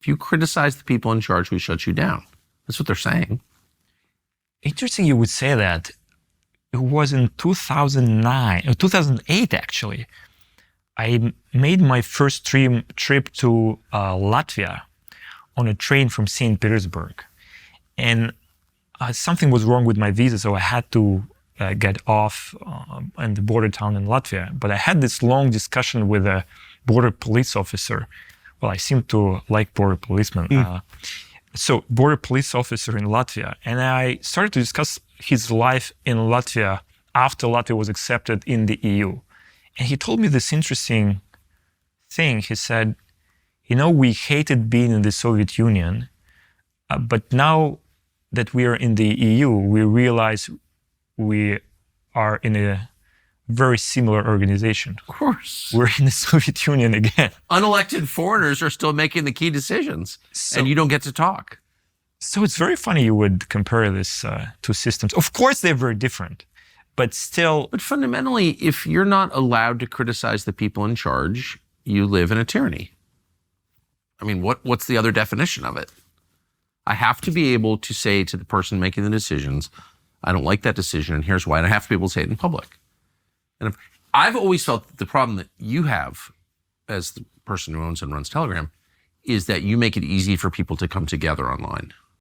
If you criticize the people in charge, we shut you down. That's what they're saying. Interesting you would say that. It was in 2008 actually. I made my first trip to Latvia on a train from St. Petersburg. And something was wrong with my visa, so I had to get off in the border town in Latvia. But I had this long discussion with a border police officer. Well, I seem to like border policemen. So border police officer in Latvia. And I started to discuss his life in Latvia after Latvia was accepted in the EU. And he told me this interesting thing. He said, you know, we hated being in the Soviet Union, but now that we are in the EU, we realize we are in a very similar organization. Of course. We're in the Soviet Union again. Unelected foreigners are still making the key decisions, and you don't get to talk. So it's very funny you would compare these two systems. Of course, they're very different, but still. But fundamentally, if you're not allowed to criticize the people in charge, you live in a tyranny. I mean, what's the other definition of it? I have to be able to say to the person making the decisions, I don't like that decision, and here's why. And I have to be able to say it in public. And I've always felt that the problem that you have as the person who owns and runs Telegram is that you make it easy for people to come together online.